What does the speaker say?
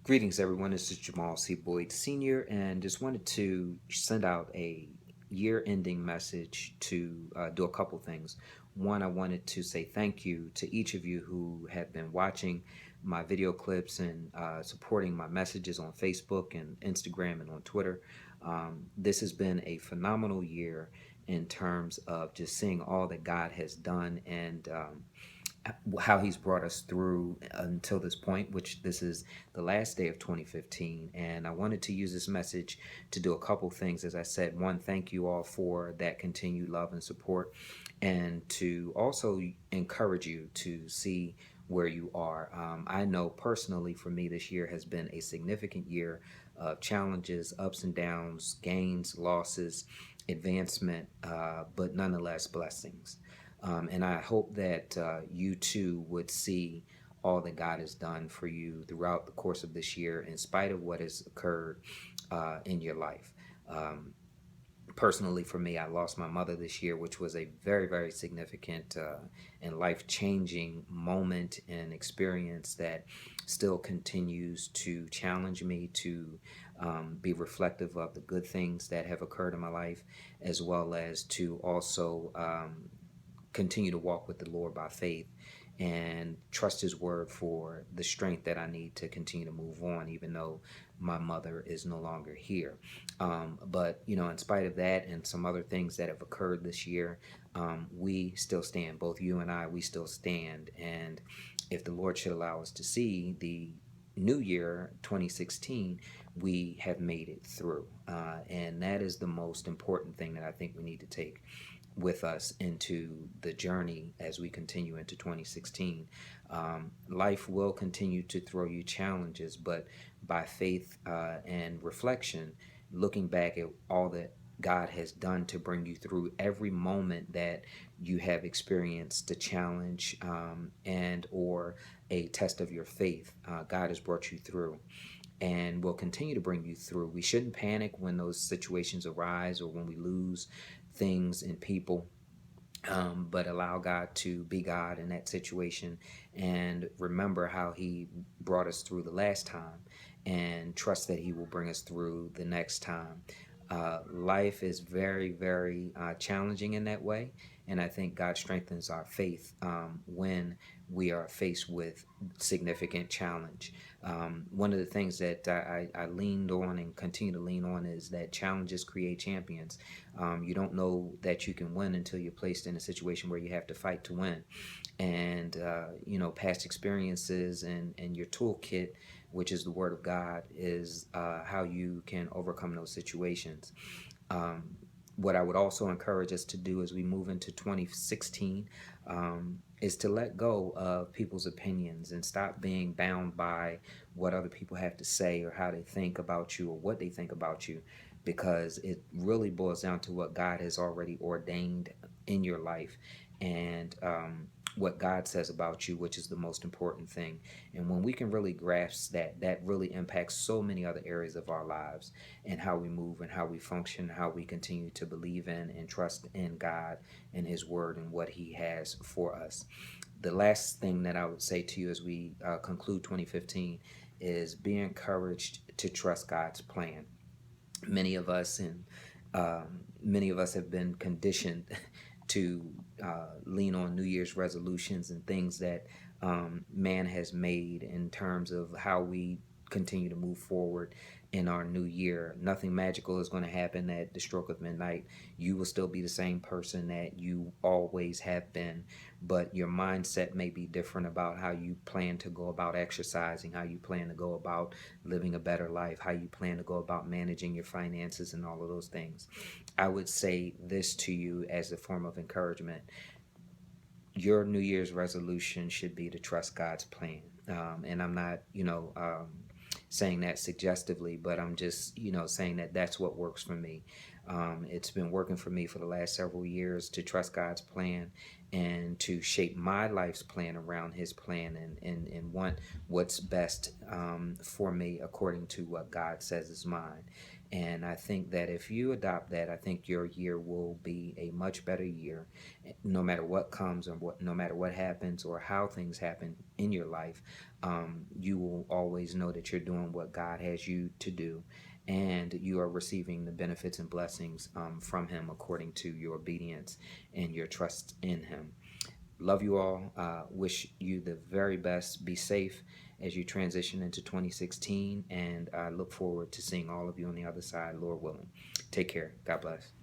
Greetings, everyone. This is Jamal C. Boyd Sr., and just wanted to send out a year ending message to do a couple things. One, I wanted to say thank you to each of you who have been watching my video clips and supporting my messages on Facebook and Instagram and on Twitter. This has been a phenomenal year in terms of just seeing all that God has done and how he's brought us through until this point, which this is the last day of 2015. And I wanted to use this message to do a couple things. As I said, one, thank you all for that continued love and support, and to also encourage you to see where you are. I know personally for me, this year has been a significant year of challenges, ups and downs, gains, losses, advancement, but nonetheless blessings. And I hope that you too would see all that God has done for you throughout the course of this year, in spite of what has occurred in your life. Um, Personally, for me, I lost my mother this year, which was a very, very significant and life changing moment and experience that still continues to challenge me to be reflective of the good things that have occurred in my life, as well as to also continue to walk with the Lord by faith and trust His word for the strength that I need to continue to move on, even though my mother is no longer here. But, in spite of that and some other things that have occurred this year, we still stand. Both you and I, we still stand. And if the Lord should allow us to see the new year 2016, we have made it through, and that is the most important thing that I think we need to take with us into the journey as we continue into 2016. Life will continue to throw you challenges, but by faith and reflection, looking back at all that God has done to bring you through every moment that you have experienced a challenge and or a test of your faith, God has brought you through and will continue to bring you through. We shouldn't panic when those situations arise or when we lose things and people, but allow God to be God in that situation and remember how He brought us through the last time and trust that He will bring us through the next time. Life is very, very challenging in that way, and I think God strengthens our faith when we are faced with significant challenge. One of the things that I leaned on and continue to lean on is that challenges create champions. You don't know that you can win until you're placed in a situation where you have to fight to win. And, past experiences and your toolkit, which is the Word of God, is how you can overcome those situations. What I would also encourage us to do as we move into 2016 is to let go of people's opinions and stop being bound by what other people have to say or how they think about you or what they think about you, because it really boils down to what God has already ordained in your life and what God says about you, which is the most important thing. And when we can really grasp that, that really impacts so many other areas of our lives and how we move and how we function, how we continue to believe in and trust in God and His Word and what He has for us. The last thing that I would say to you as we conclude 2015 is be encouraged to trust God's plan. Many of us and many of us have been conditioned to lean on New Year's resolutions and things that man has made in terms of how we continue to move forward in our new year. Nothing magical is going to happen at the stroke of midnight. You will still be the same person that you always have been, but your mindset may be different about how you plan to go about exercising, how you plan to go about living a better life, how you plan to go about managing your finances, and all of those things. I would say this to you as a form of encouragement. Your New Year's resolution should be to trust God's plan. And I'm not, saying that suggestively, but I'm just, saying that that's what works for me. It's been working for me for the last several years to trust God's plan and to shape my life's plan around His plan and want what's best for me according to what God says is mine. And I think that if you adopt that, I think your year will be a much better year, no matter what comes, or no matter what happens or how things happen in your life. You will always know that you're doing what God has you to do, and you are receiving the benefits and blessings from Him according to your obedience and your trust in Him. Love you all. Wish you the very best. Be safe as you transition into 2016, and I look forward to seeing all of you on the other side, Lord willing. Take care. God bless.